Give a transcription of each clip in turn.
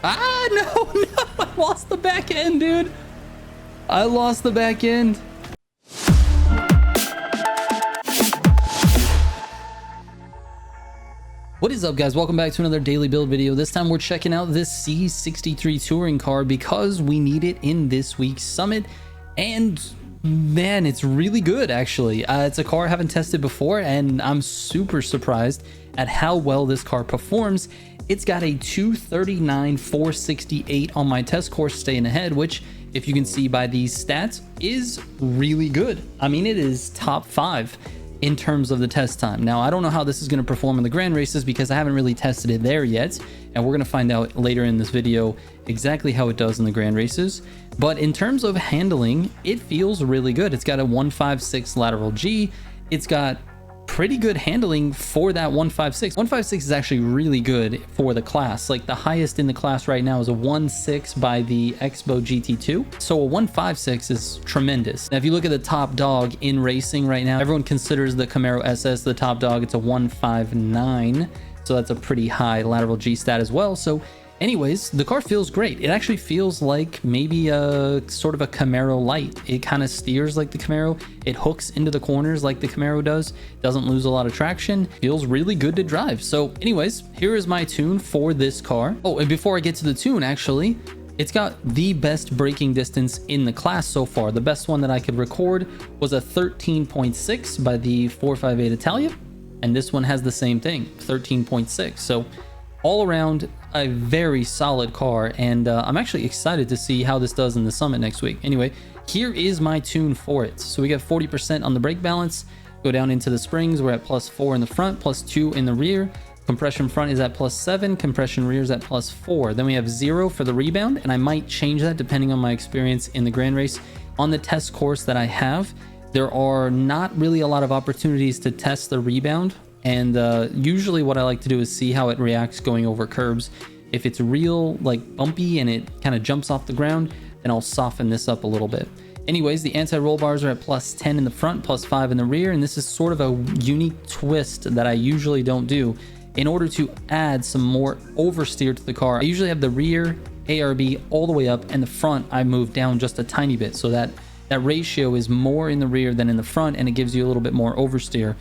Ah, no, no, I lost the back end, dude. I lost the back end. What is up, guys? Welcome back to another daily build video. This time we're checking out this C63 touring car because we need it in this week's summit. And man, it's really good, actually. It's a car I haven't tested before, and I'm super surprised at how well this car performs. It's got a 239 468 on my test course, staying ahead, which, if you can see by these stats, is really good. I mean, it is top 5 in terms of the test time. Now, I don't know how this is going to perform in the grand races because I haven't really tested it there yet, and we're going to find out later in this video exactly how it does in the grand races. But in terms of handling, it feels really good. It's got a 156 lateral G. It's got pretty good handling for that 156. 156 is actually really good for the class. Like, the highest in the class right now is a 1.6 by the Expo GT2. So a 1.56 is tremendous. Now, if you look at the top dog in racing right now, everyone considers the Camaro SS the top dog. It's a 1.59. So that's a pretty high lateral G stat as well. So anyways, the car feels great. It actually feels like maybe a sort of a Camaro light. It kind of steers like the Camaro. It hooks into the corners like the Camaro does. Doesn't lose a lot of traction. Feels really good to drive. So anyways, here is my tune for this car. Oh, and before I get to the tune, actually, it's got the best braking distance in the class so far. The best one that I could record was a 13.6 by the 458 Italia. And this one has the same thing, 13.6. So all around, a very solid car, and I'm actually excited to see how this does in the summit next week. Anyway, here is my tune for it. So we got 40% on the brake balance. Go down into the springs, we're at +4 in the front, +2 in the rear. Compression front is at +7, compression rear is at +4. Then we have 0 for the rebound, and I might change that depending on my experience in the grand race. On the test course that I have, there are not really a lot of opportunities to test the rebound. And usually what I like to do is see how it reacts going over curbs. If it's real like bumpy and it kind of jumps off the ground, then I'll soften this up a little bit. Anyways, the anti-roll bars are at +10 in the front, +5 in the rear, and this is sort of a unique twist that I usually don't do. In order to add some more oversteer to the car, I usually have the rear ARB all the way up, and the front I move down just a tiny bit, so that ratio is more in the rear than in the front, and it gives you a little bit more oversteer.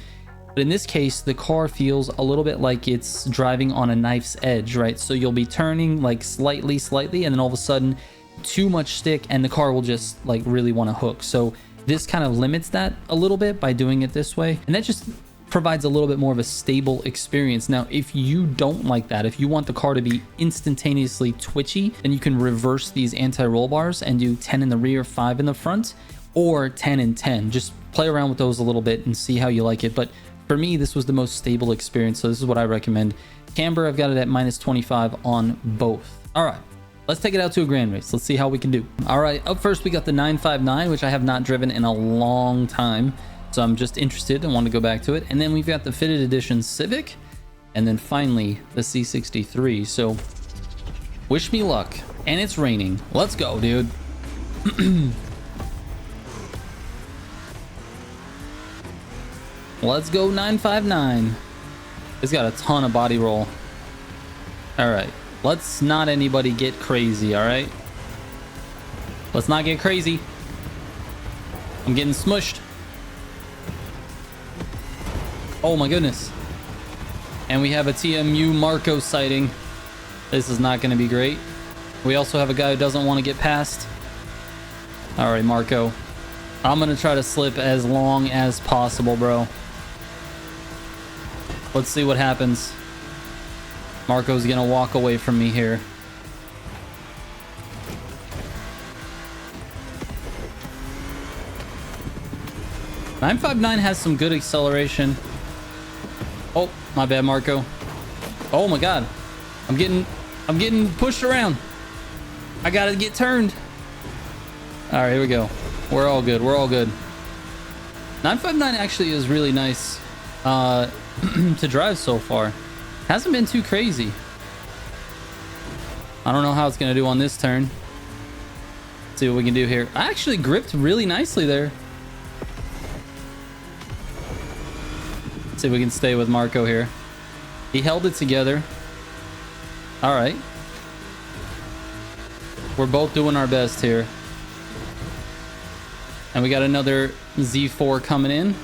But in this case, the car feels a little bit like it's driving on a knife's edge, right? So you'll be turning like slightly, and then all of a sudden too much stick and the car will just like really want to hook. So this kind of limits that a little bit by doing it this way. And that just provides a little bit more of a stable experience. Now, if you don't like that, if you want the car to be instantaneously twitchy, then you can reverse these anti-roll bars and do 10 in the rear, 5 in the front, or 10 and 10. Just play around with those a little bit and see how you like it. But for me, this was the most stable experience, so this is what I recommend. Camber, I've got it at -25 on both. All right, let's take it out to a grand race. Let's see how we can do. All right, up first, we got the 959, which I have not driven in a long time, so I'm just interested and want to go back to it. And then we've got the fitted edition Civic, and then finally the C63. So wish me luck. And it's raining. Let's go, dude. Let's go 959. It's got a ton of body roll. All right, let's not anybody get crazy. All right, let's not get crazy. I'm getting smushed. Oh my goodness. And we have a TMU Marco sighting. This is not going to be great. We also have a guy who doesn't want to get past. All right, Marco, I'm going to try to slip as long as possible, bro. Let's see what happens. Marco's gonna walk away from me here. .959 has some good acceleration. Oh, my bad, Marco. Oh my God, I'm getting pushed around. I gotta get turned. All right, here we go. We're all good. We're all good. 959 actually is really nice to drive so far. Hasn't been too crazy. I don't know how it's gonna do on this turn. Let's see what we can do here. I actually gripped really nicely there. Let's see if we can stay with Marco here. He held it together. All right. We're both doing our best here. And we got another Z4 coming in.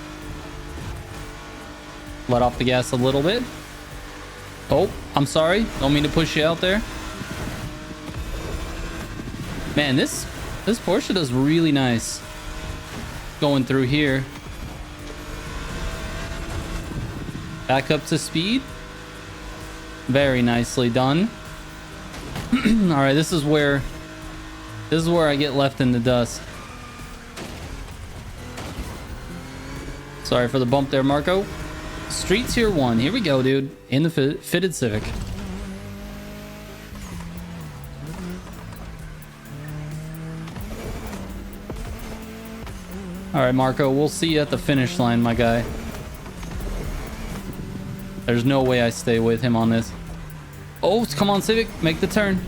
Let off the gas a little bit. Oh, I'm sorry. Don't mean to push you out there. Man, this Porsche does really nice going through here. Back up to speed. Very nicely done. All right, this is where I get left in the dust. Sorry for the bump there, Marco. Street tier 1. Here we go, dude. In the fitted Civic. All right, Marco. We'll see you at the finish line, my guy. There's no way I stay with him on this. Oh, come on, Civic. Make the turn.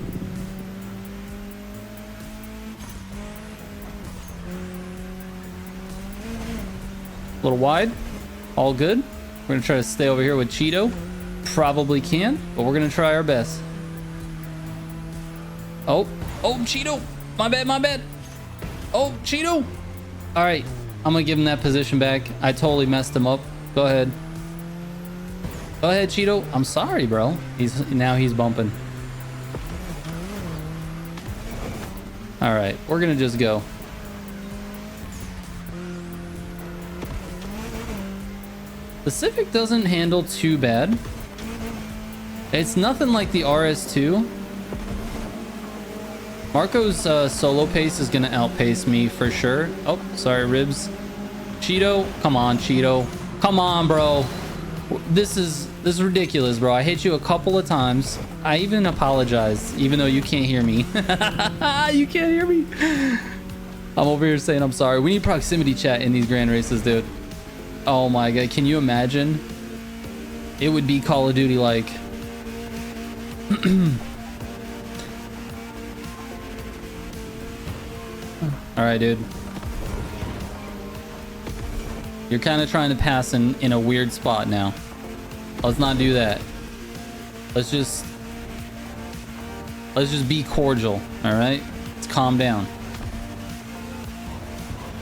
A little wide. All good. We're going to try to stay over here with Cheeto. Probably can, but we're going to try our best. Oh, Cheeto. My bad. Oh, Cheeto. All right. I'm going to give him that position back. I totally messed him up. Go ahead. Go ahead, Cheeto. I'm sorry, bro. Now he's bumping. All right. We're going to just go. The Civic doesn't handle too bad. It's nothing like the RS2. Marco's solo pace is going to outpace me for sure. Oh, sorry, ribs. Cheeto. Come on, Cheeto. Come on, bro. This is ridiculous, bro. I hit you a couple of times. I even apologize, even though you can't hear me. You can't hear me. I'm over here saying I'm sorry. We need proximity chat in these grand races, dude. Oh my god, can you imagine? It would be Call of Duty like. All right, dude. You're kind of trying to pass in a weird spot now. Let's not do that. Let's just be cordial, all right? Let's calm down.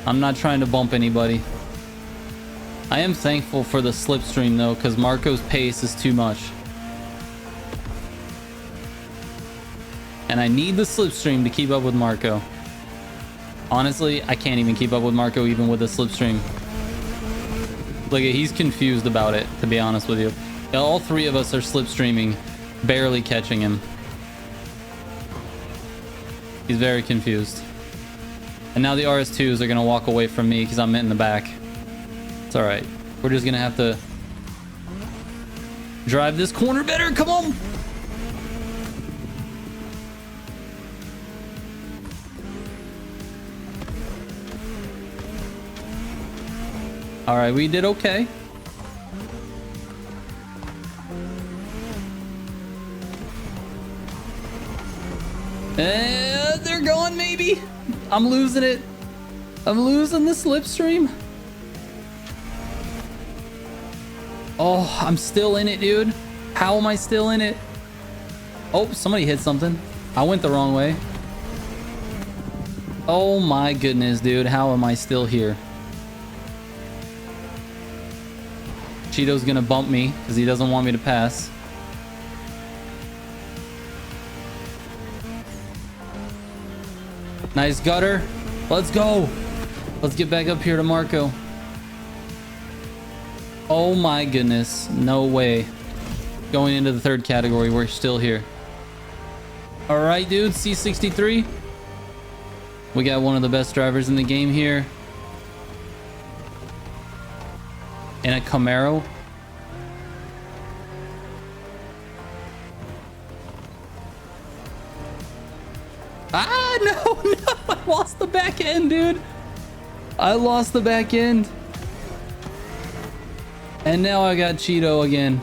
I'm not trying to bump anybody. I am thankful for the slipstream though, because Marco's pace is too much. And I need the slipstream to keep up with Marco. Honestly, I can't even keep up with Marco even with the slipstream. Look, he's confused about it, to be honest with you. All three of us are slipstreaming, barely catching him. He's very confused. And now the RS2s are going to walk away from me because I'm in the back. It's all right. We're just going to have to drive this corner better. Come on. All right, we did okay. They're going, maybe. I'm losing it. I'm losing the slipstream. Oh, I'm still in it, dude. How am I still in it? Oh, somebody hit something. I went the wrong way. Oh my goodness, dude. How am I still here? Cheeto's gonna bump me because he doesn't want me to pass. Nice gutter. Let's go. Let's get back up here to Marco. Oh my goodness. No way. Going into the third category. We're still here. All right, dude. C63. We got one of the best drivers in the game here. In a Camaro. Ah, no. I lost the back end, dude. I lost the back end. And now I got Cheeto again.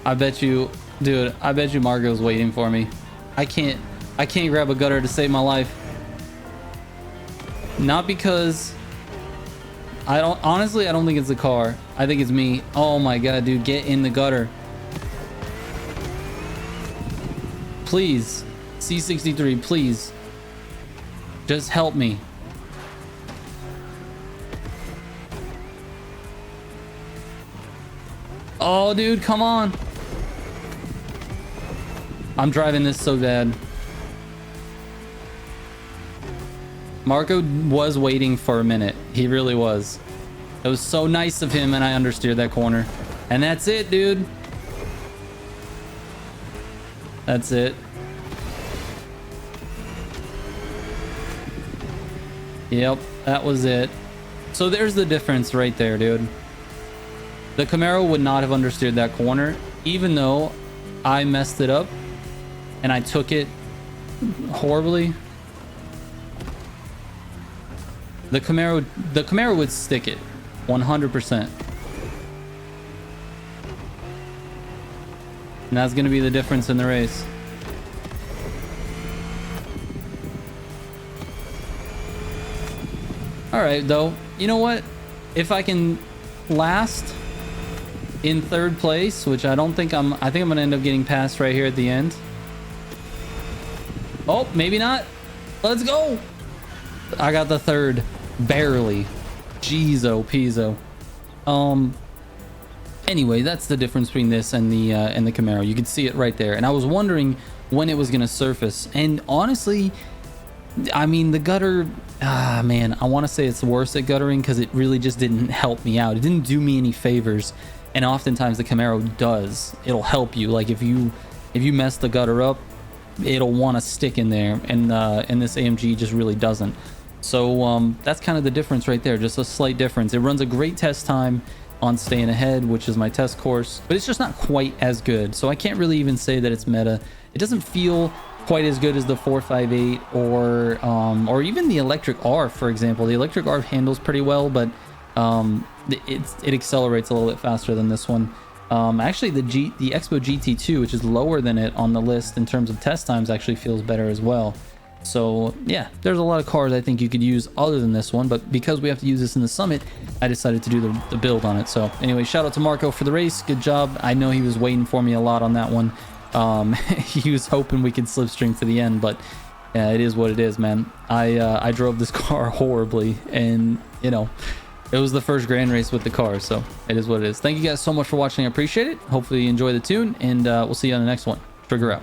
I bet you, dude, I bet you Marco's waiting for me. I can't grab a gutter to save my life. Not because honestly, I don't think it's the car. I think it's me. Oh my god, dude, get in the gutter. Please. C63, please. Just help me. Oh, dude, come on. I'm driving this so bad. Marco was waiting for a minute. He really was. It was so nice of him, and I understeered that corner. And that's it, dude. That's it. Yep, that was it. So there's the difference right there, dude. The Camaro would not have understeered that corner, even though I messed it up and I took it horribly. The Camaro would stick it 100%. And that's going to be the difference in the race. All right, though. You know what? If I can last in third place, which I think I'm going to end up getting past right here at the end. Oh, maybe not. Let's go. I got the third. Barely. Jeez-o Pizzo. Anyway, that's the difference between this and the Camaro. You can see it right there. And I was wondering when it was going to surface. And honestly, I mean, the gutter, man, I want to say it's worse at guttering because it really just didn't help me out. It didn't do me any favors. And oftentimes the Camaro does. It'll help you. Like if you mess the gutter up, it'll want to stick in there. And this AMG just really doesn't. So that's kind of the difference right there. Just a slight difference. It runs a great test time on Staying Ahead, which is my test course, but it's just not quite as good. So I can't really even say that it's meta. It doesn't feel quite as good as the 458 or even the Electric R, for example. The Electric R handles pretty well, but it accelerates a little bit faster than this one. Actually, the Expo GT2, which is lower than it on the list in terms of test times, actually feels better as well. So yeah, there's a lot of cars I think you could use other than this one, but because we have to use this in the Summit, I decided to do the build on it. So anyway, shout out to Marco for the race. Good job. I know he was waiting for me a lot on that one. He was hoping we could slipstream to the end, but yeah, it is what it is, man. I drove this car horribly, and you know, it was the first grand race with the car, so it is what it is. Thank you guys so much for watching. I appreciate it. Hopefully you enjoy the tune, and we'll see you on the next one. Trigger out.